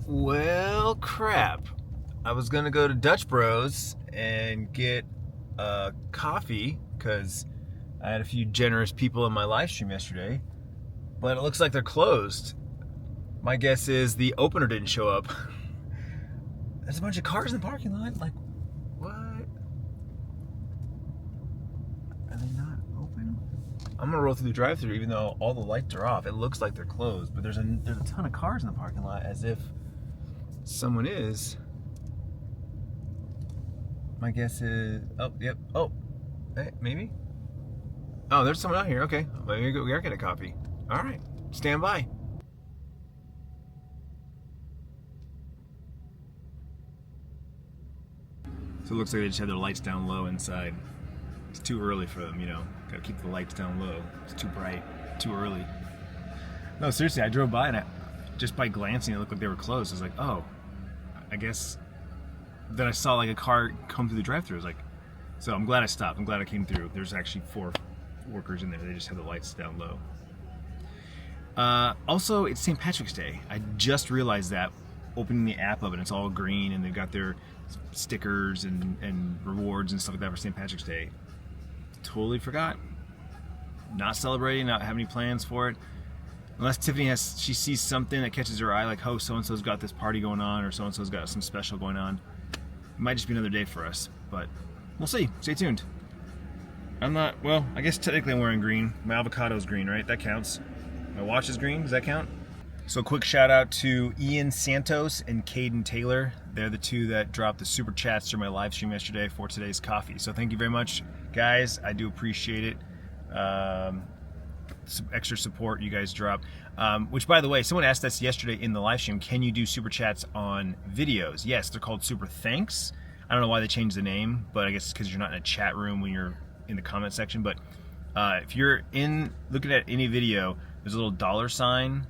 Well, crap. I was gonna go to Dutch Bros and get a coffee because I had a few generous people in my live stream yesterday, but it looks like they're closed. My guess is the opener didn't show up. There's a bunch of cars in the parking lot. Like, what? Are they not open? I'm gonna roll through the drive-thru even though all the lights are off. It looks like they're closed, but there's a ton of cars in the parking lot as if someone is. My guess is, oh, yep, oh, hey, maybe? Oh, there's someone out here, okay. Maybe we are getting a coffee. All right, stand by. So it looks like they just had their lights down low inside. It's too early for them, you know. Gotta keep the lights down low. It's too bright, too early. No, seriously, I drove by and just by glancing, it looked like they were closed. I was like, oh, I guess. Then I saw like a car come through the drive-thru. I was like, so I'm glad I stopped. I'm glad I came through. There's actually 4 workers in there. They just have the lights down low. Also, it's St. Patrick's Day. I just realized that opening the app up and it's all green and they've got their stickers and rewards and stuff like that for St. Patrick's Day. Totally forgot. Not celebrating, not having any plans for it. Unless Tiffany she sees something that catches her eye, like, oh, so-and-so's got this party going on or so-and-so's got some special going on. It might just be another day for us, but we'll see. Stay tuned. Well, I guess technically I'm wearing green. My avocado's green, right? That counts. My watch is green. Does that count? So quick shout out to Ian Santos and Caden Taylor. They're the 2 that dropped the super chats through my live stream yesterday for today's coffee. So thank you very much, guys. I do appreciate it. Some extra support you guys drop. Which, by the way, someone asked us yesterday in the live stream, can you do super chats on videos? Yes, they're called super thanks. I don't know why they changed the name, but I guess it's because you're not in a chat room when you're in the comment section. But if you're looking at any video, there's a little $sign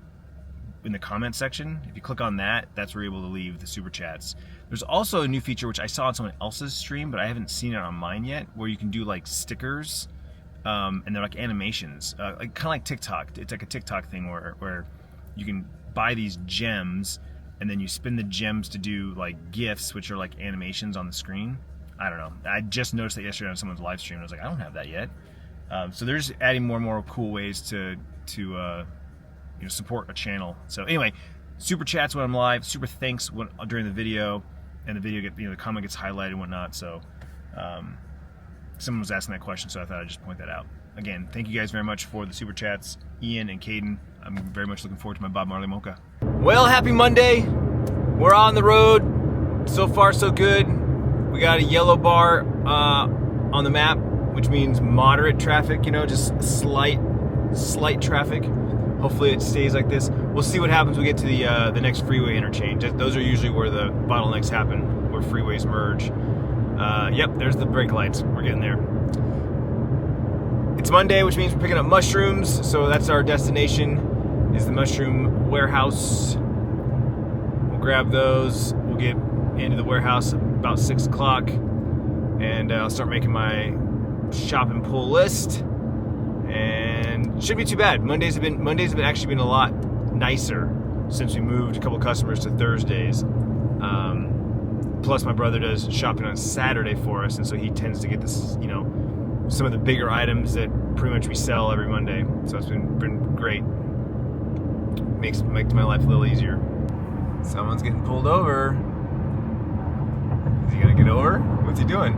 in the comment section. If you click on that, that's where you're able to leave the super chats. There's also a new feature which I saw on someone else's stream, but I haven't seen it on mine yet, where you can do like stickers. And they're like animations, kind of like TikTok. It's like a TikTok thing where you can buy these gems and then you spin the gems to do like GIFs, which are like animations on the screen. I don't know. I just noticed that yesterday on someone's live stream. I was like, I don't have that yet. So they're just adding more and more cool ways to support a channel. So anyway, super chats when I'm live, super thanks during the video, and the video the comment gets highlighted and whatnot. So. Someone was asking that question, so I thought I'd just point that out. Again, thank you guys very much for the super chats, Ian and Caden. I'm very much looking forward to my Bob Marley mocha. Well, happy Monday. We're on the road. So far, so good. We got a yellow bar on the map, which means moderate traffic, just slight traffic. Hopefully it stays like this. We'll see what happens when we get to the next freeway interchange. Those are usually where the bottlenecks happen, where freeways merge. Yep, there's the brake lights. We're getting there. It's Monday, which means we're picking up mushrooms. So that's our destination, is the mushroom warehouse. We'll grab those. We'll get into the warehouse about 6 o'clock. And I'll start making my shop and pull list. And shouldn't be too bad. Mondays have actually been a lot nicer since we moved a couple customers to Thursdays. Plus, my brother does shopping on Saturday for us, and so he tends to get this, some of the bigger items that pretty much we sell every Monday. So it's been great. Makes my life a little easier. Someone's getting pulled over. Is he gonna get over? What's he doing?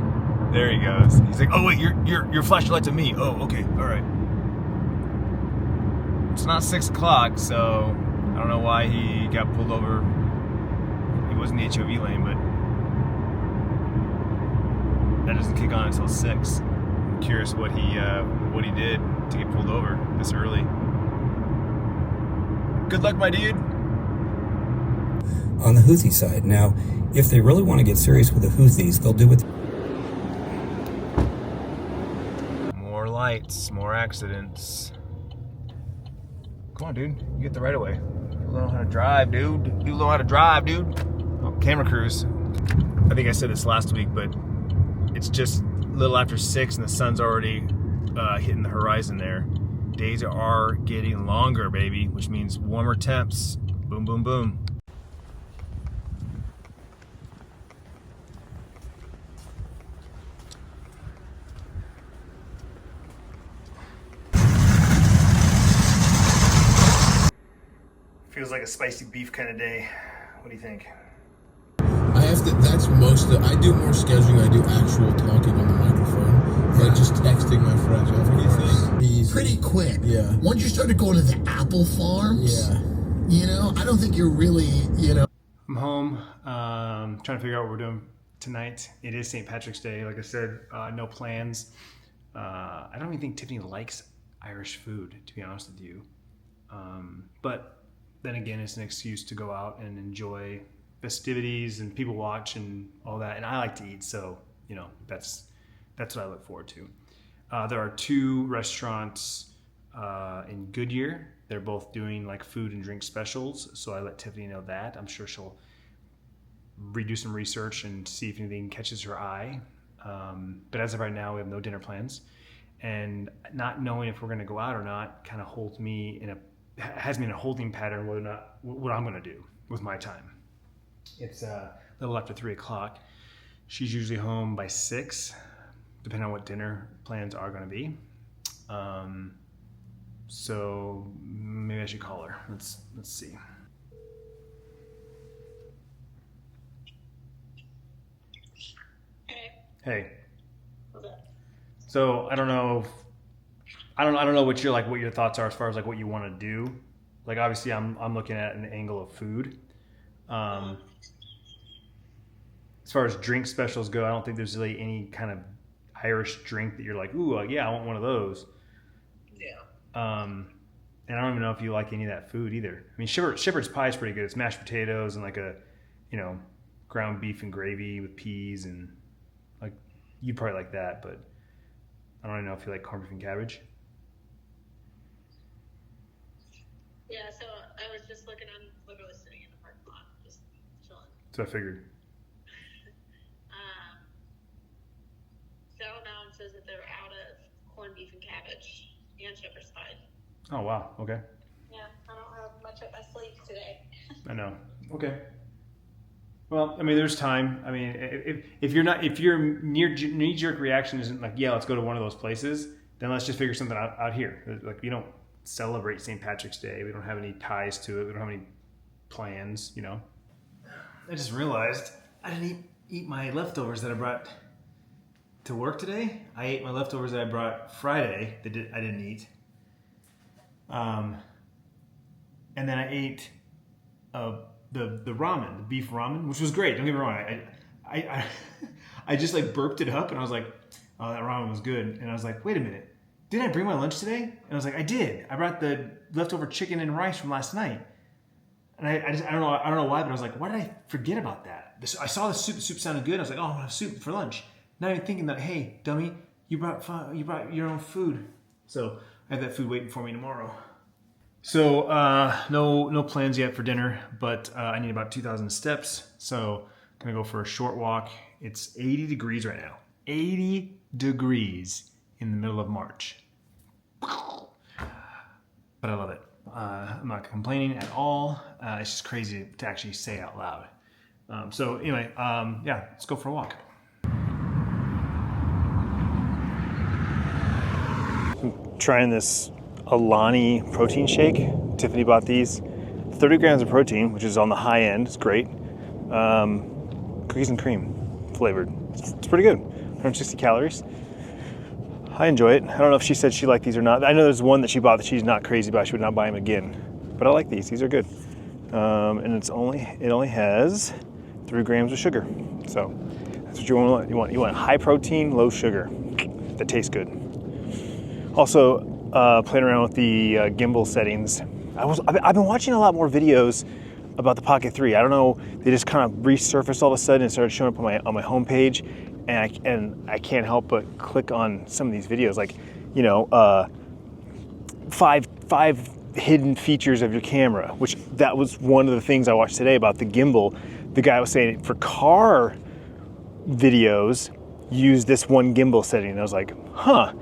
There he goes. He's like, oh wait, you're flashing lights at me. Oh, okay, all right. It's not 6 o'clock, so I don't know why he got pulled over. He wasn't in the HOV lane, but that doesn't kick on until 6. I'm curious what he did to get pulled over this early. Good luck, my dude. On the Houthi side. Now, if they really want to get serious with the Houthis, they'll do it. More lights, more accidents. Come on, dude. You get the right of way. You know how to drive, dude. Oh, camera crews. I think I said this last week, but it's just a little after 6 and the sun's already hitting the horizon there. Days are getting longer, baby, which means warmer temps. Boom, boom, boom. a spicy beef kind of day. What do you think? I do more scheduling. I do actual talking on the microphone, but just texting my friends. What do you think? Easy. Pretty quick. Yeah. Once you started going to the apple farms, I don't think you're really, I'm home, trying to figure out what we're doing tonight. It is St. Patrick's Day. Like I said, no plans. I don't even think Tiffany likes Irish food, to be honest with you. But then again, it's an excuse to go out and enjoy festivities and people watch and all that. And I like to eat, so that's what I look forward to. There are 2 restaurants in Goodyear. They're both doing like food and drink specials, so I let Tiffany know that. I'm sure she'll redo some research and see if anything catches her eye. But as of right now, we have no dinner plans, and not knowing if we're going to go out or not kind of has me in a holding pattern whether or not what I'm going to do with my time. It's a little after 3 o'clock. She's usually home by 6, depending on what dinner plans are going to be. So maybe I should call her. Let's see. Hey. What's up? So I don't know what your thoughts are as far as like what you want to do. Like obviously I'm looking at an angle of food. As far as drink specials go, I don't think there's really any kind of Irish drink that you're like, ooh, yeah, I want one of those. Yeah. And I don't even know if you like any of that food either. I mean, shepherd's pie is pretty good. It's mashed potatoes and like a, ground beef and gravy with peas, and like you'd probably like that, but I don't even know if you like corned beef and cabbage. Yeah, so I was just looking, I'm literally sitting in the parking lot, just chilling. So I figured. Saddle Mountain says that they're out of corned beef and cabbage and shepherd's pie. Oh, wow. Okay. Yeah, I don't have much up my sleeve today. I know. Okay. Well, I mean, there's time. I mean, if your knee-jerk reaction isn't like, yeah, let's go to one of those places, then let's just figure something out here. Like, we don't celebrate St. Patrick's Day. We don't have any ties to it. We don't have any plans, I just realized I didn't eat my leftovers that I brought to work today. I ate my leftovers that I brought Friday I didn't eat. And then I ate the ramen, the beef ramen, which was great. Don't get me wrong. I just like burped it up, and I was like, oh, that ramen was good. And I was like, wait a minute, did I bring my lunch today? And I was like, I did. I brought the leftover chicken and rice from last night. And I don't know why, but I was like, why did I forget about that? I saw the soup. The soup sounded good. I was like, oh, I'm gonna have soup for lunch. Not even thinking that, hey, dummy, you brought your own food. So I have that food waiting for me tomorrow. So no plans yet for dinner, but I need about 2,000 steps. So I'm gonna go for a short walk. It's 80 degrees right now. 80 degrees in the middle of March. But I love it. I'm not complaining at all. It's just crazy to actually say out loud. So anyway, let's go for a walk. I'm trying this Alani protein shake. Tiffany bought these. 30 grams of protein, which is on the high end. It's great. Cookies and cream flavored. It's pretty good. 160 calories. I enjoy it. I don't know if she said she liked these or not. I know there's one that she bought that she's not crazy about. She would not buy them again. But I like these. These are good. And it only has 3 grams of sugar. So that's what you want. You want high protein, low sugar. That tastes good. Also, playing around with the gimbal settings. I've been watching a lot more videos about the Pocket 3. I don't know. They just kind of resurfaced all of a sudden and started showing up on my homepage. And I can't help but click on some of these videos, like, five hidden features of your camera, which that was one of the things I watched today about the gimbal. The guy was saying for car videos, use this one gimbal setting. And I was like, huh.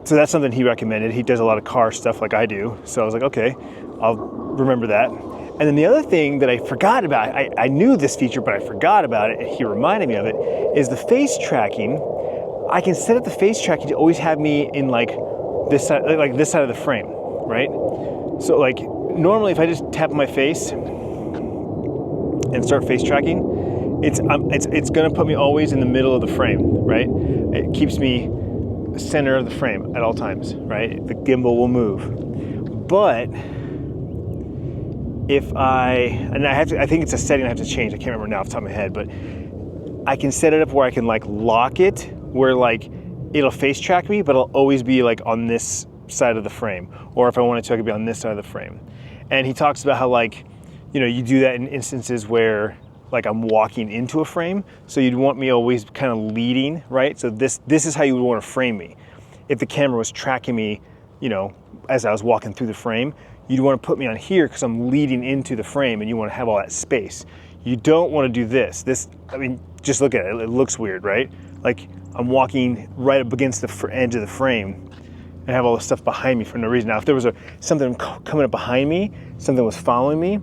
So that's something he recommended. He does a lot of car stuff like I do. So I was like, okay, I'll remember that. And then the other thing that I forgot about, I knew this feature, but I forgot about it, and he reminded me of it, is the face tracking. I can set up the face tracking to always have me in like this side of the frame, right? So like normally if I just tap my face and start face tracking, it's going to put me always in the middle of the frame, right? It keeps me center of the frame at all times, right? The gimbal will move. But if I think it's a setting I have to change. I can't remember now off the top of my head, but I can set it up where I can like lock it, where like it'll face track me, but it'll always be like on this side of the frame. Or if I wanted to, I could be on this side of the frame. And he talks about how like, you know, you do that in instances where like I'm walking into a frame. So you'd want me always kind of leading, right? So this is how you would want to frame me. If the camera was tracking me, you know, as I was walking through the frame, you'd want to put me on here because I'm leading into the frame and you want to have all that space. You don't want to do this. I mean, just look at it. It looks weird, right? Like I'm walking right up against the edge of the frame and have all this stuff behind me for no reason. Now, if there was something coming up behind me, something was following me,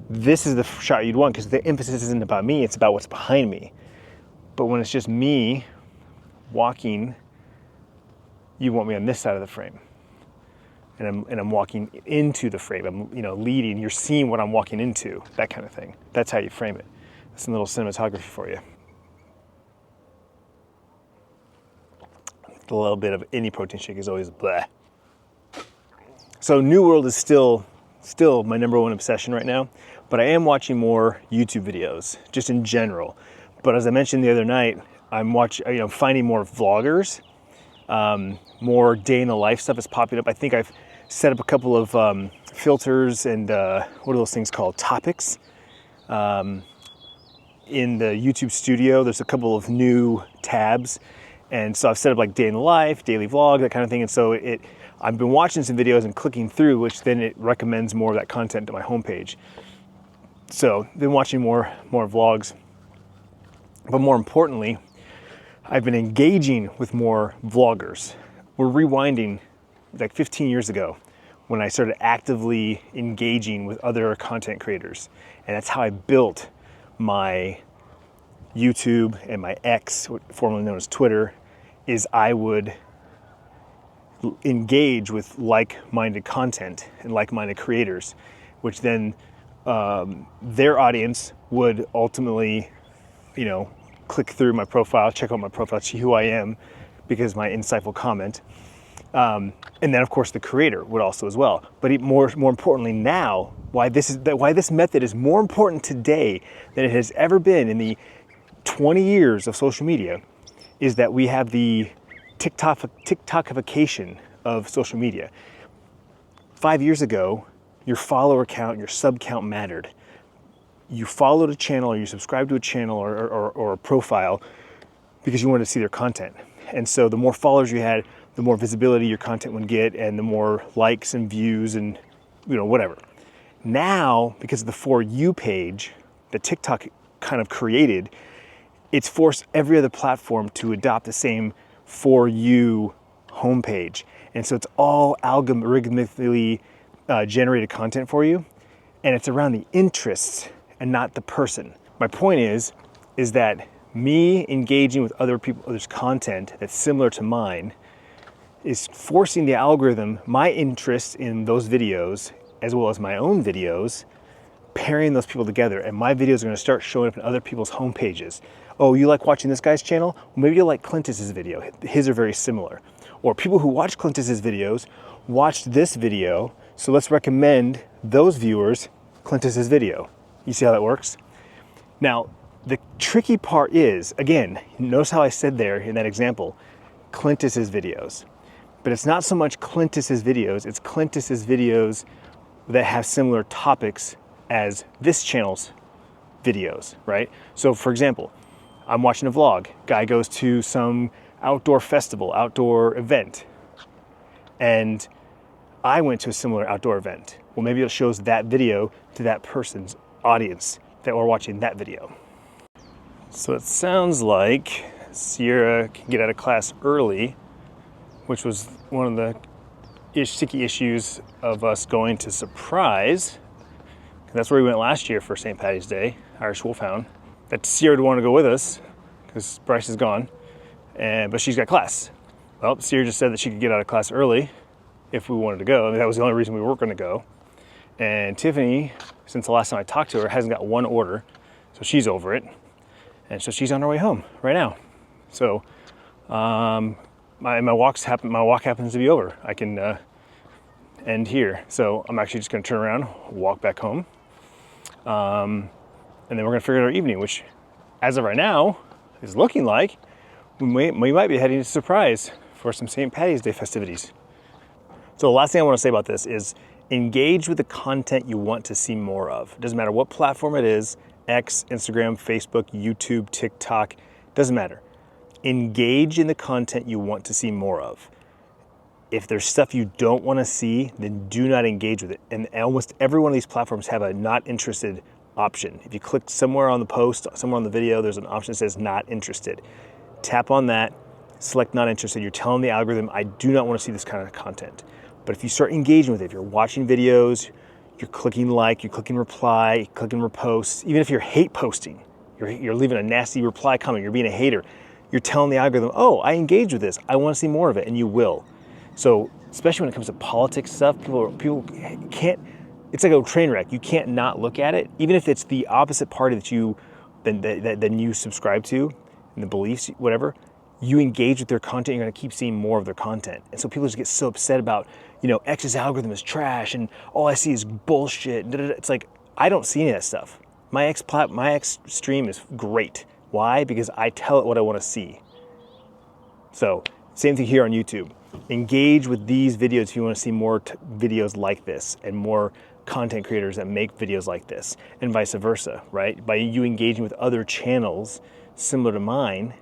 this is the shot you'd want because the emphasis isn't about me, it's about what's behind me. But when it's just me walking, you want me on this side of the frame. And I'm walking into the frame. I'm, you know, leading. You're seeing what I'm walking into, that kind of thing. That's how you frame it. That's a little cinematography for you. A little bit of any protein shake is always blah. So New World is still my number one obsession right now, but I am watching more YouTube videos, just in general. But as I mentioned the other night, I'm finding more vloggers, more day in the life stuff is popping up. I think I've set up a couple of filters and what are those things called? Topics. In the YouTube studio, there's a couple of new tabs. And so I've set up like day in the life, daily vlog, that kind of thing. And so I've been watching some videos and clicking through, which then it recommends more of that content to my homepage. So I've been watching more vlogs. But more importantly, I've been engaging with more vloggers. We're rewinding like 15 years ago when I started actively engaging with other content creators. And that's how I built my YouTube and my X, formerly known as Twitter, is I would engage with like-minded content and like-minded creators, which then their audience would ultimately, you know, click through my profile, check out my profile, see who I am because of my insightful comment. And then of course the creator would also as well. But more importantly now, why this method is more important today than it has ever been in the 20 years of social media is that we have the TikTokification of social media. 5 years ago, your follower count, your sub count mattered. You followed a channel or you subscribed to a channel or a profile because you wanted to see their content. And so the more followers you had, the more visibility your content would get and the more likes and views and, you know, whatever. Now, because of the For You page that TikTok kind of created, it's forced every other platform to adopt the same For You homepage. And so it's all algorithmically generated content for you. And it's around the interests and not the person. My point is that me engaging with others' content that's similar to mine is forcing the algorithm, my interest in those videos, as well as my own videos, pairing those people together. And my videos are gonna start showing up in other people's homepages. Oh, you like watching this guy's channel? Well, maybe you'll like Clintus's video. His are very similar. Or people who watch Clintus's videos watched this video, so let's recommend those viewers Clintus's video. You see how that works? Now, the tricky part is, again, notice how I said there in that example, Clintus's videos. But it's not so much Clintus's videos, it's Clintus's videos that have similar topics as this channel's videos, right? So for example, I'm watching a vlog. Guy goes to some outdoor festival, outdoor event, and I went to a similar outdoor event. Well, maybe it shows that video to that person's audience that were watching that video. So it sounds like Sierra can get out of class early, which was one of the sticky issues of us going to Surprise. That's where we went last year for St. Paddy's Day, Irish Wolfhound. That Sierra would want to go with us because Bryce is gone, but she's got class. Well, Sierra just said that she could get out of class early if we wanted to go. I mean, that was the only reason we weren't going to go. And Tiffany, since the last time I talked to her, hasn't got one order. So she's over it. And so she's on her way home right now. So my walk happens to be over. I can end here. So I'm actually just gonna turn around, walk back home. And then we're gonna figure out our evening, which as of right now is looking like we might be heading to Surprise for some St. Patty's Day festivities. So the last thing I want to say about this is engage with the content you want to see more of. It doesn't matter what platform it is, X, Instagram, Facebook, YouTube, TikTok, doesn't matter. Engage in the content you want to see more of. If there's stuff you don't want to see, then do not engage with it. And almost every one of these platforms have a not interested option. If you click somewhere on the post, somewhere on the video, there's an option that says not interested. Tap on that, select not interested. You're telling the algorithm, I do not want to see this kind of content. But if you start engaging with it, if you're watching videos, you're clicking like, you're clicking reply, you're clicking repost, even if you're hate posting, you're leaving a nasty reply comment, you're being a hater, you're telling the algorithm, oh, I engage with this, I want to see more of it, and you will. So, especially when it comes to politics stuff, people can't, it's like a train wreck. You can't not look at it, even if it's the opposite party that you subscribe to, and the beliefs, whatever. You engage with their content, you're gonna keep seeing more of their content. And so people just get so upset about, X's algorithm is trash and all I see is bullshit. It's like, I don't see any of that stuff. My X stream is great. Why? Because I tell it what I wanna see. So, same thing here on YouTube. Engage with these videos if you wanna see more videos like this and more content creators that make videos like this and vice versa, right? By you engaging with other channels similar to mine,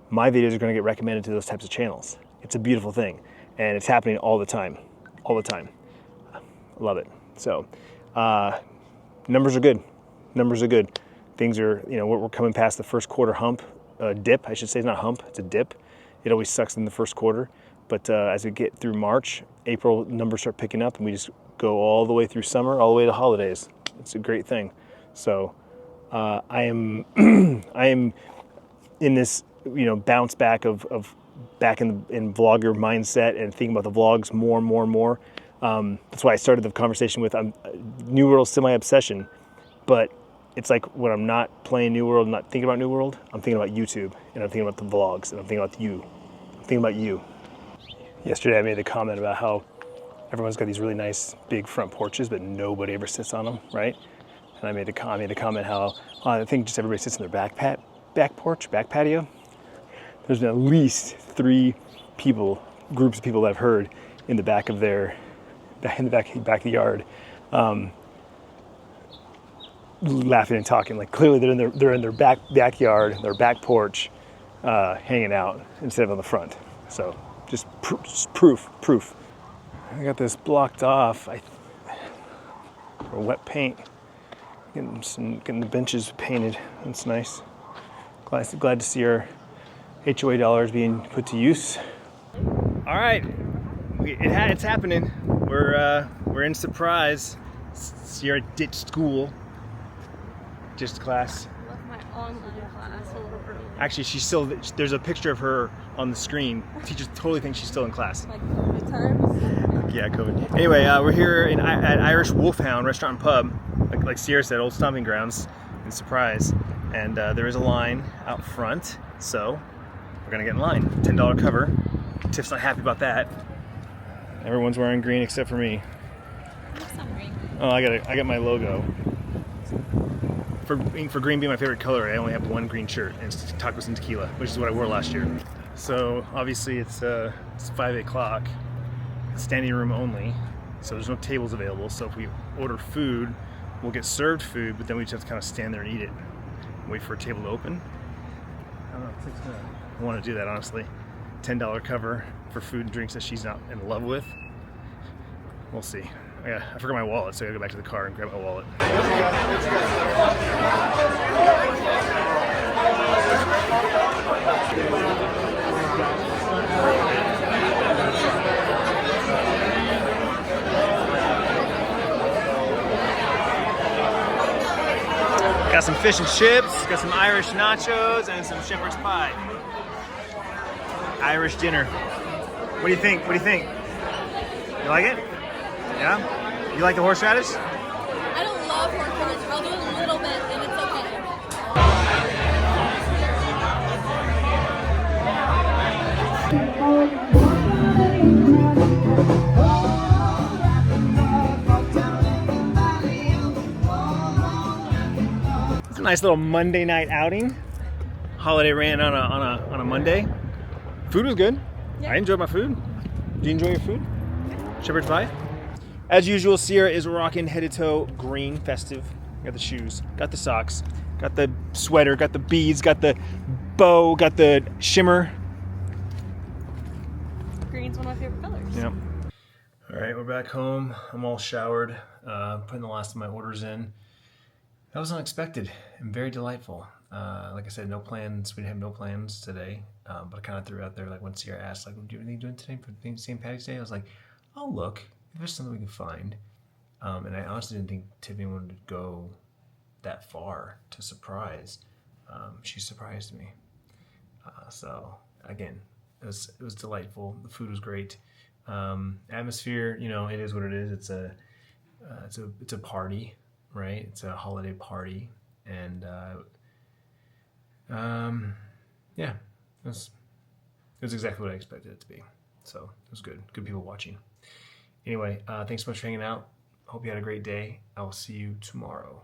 my videos are going to get recommended to those types of channels. It's a beautiful thing, and it's happening all the time. I love it. So, numbers are good. Things are, we're coming past the first quarter hump, dip. I should say it's not hump, it's a dip. It always sucks in the first quarter, but as we get through March, April, numbers start picking up, and we just go all the way through summer, all the way to holidays. It's a great thing. So, I am in this bounce back of back in vlogger mindset and thinking about the vlogs more and more. That's why I started the conversation with New World semi-obsession, but it's like when I'm not playing New World, I'm not thinking about New World, I'm thinking about YouTube, and I'm thinking about the vlogs, and I'm thinking about you. I'm thinking about you. Yesterday I made the comment about how everyone's got these really nice big front porches, but nobody ever sits on them, right? And I made the comment how I think just everybody sits in their back patio. There's been at least 3 groups of people that I've heard in the back of the yard, laughing and talking. Like clearly they're in their backyard, their back porch, hanging out instead of on the front. So just proof. I got this blocked off. For wet paint. Getting the benches painted. That's nice. Glad to see our HOA dollars being put to use. All right, it's happening. We're in Surprise. Sierra ditched school, ditched class. Left my online class a little early. Actually, there's a picture of her on the screen. Teachers totally think she's still in class. Like COVID times. Yeah, COVID. Anyway, we're here at Irish Wolfhound Restaurant and Pub, like Sierra said, old stomping grounds in Surprise. And there is a line out front, so we're gonna get in line. $10 cover. Tiff's not happy about that. Everyone's wearing green except for me. Oh, I got my logo. For green being my favorite color, I only have one green shirt, and it's tacos and tequila, which is what I wore last year. So obviously it's 5 o'clock, standing room only, so there's no tables available. So if we order food, we'll get served food, but then we just have to kind of stand there and eat it. Wait for a table to open. I don't know. I want to do that, honestly. $10 cover for food and drinks that she's not in love with. We'll see. I forgot my wallet, so I gotta go back to the car and grab my wallet. Got some fish and chips, got some Irish nachos, and some shepherd's pie. Irish dinner. What do you think? You like it? Yeah? You like the horseradish? I don't love horseradish. I'll do a little bit and it's okay. It's a nice little Monday night outing. Holiday ran on a Monday. Food was good. Yeah. I enjoyed my food. Did you enjoy your food? Shepherd's pie? As usual, Sierra is rocking head to toe green, festive. Got the shoes, got the socks, got the sweater, got the beads, got the bow, got the shimmer. Green's one of my favorite colors. Yep. All right, we're back home. I'm all showered, putting the last of my orders in. That was unexpected and very delightful. Like I said, no plans. We have no plans today, but I kind of threw it out there. Like when Sierra asked, like, "Do you have anything doing today for St. Patty's Day?" I was like, "I'll look if there's something we can find." And I honestly didn't think Tiffany wanted to go that far to surprise. She surprised me. So again, it was delightful. The food was great. Atmosphere, you know, it is what it is. It's a party, right? It's a holiday party, and yeah, it was exactly what I expected it to be. So it was good. Good people watching. Anyway, thanks so much for hanging out. Hope you had a great day. I will see you tomorrow.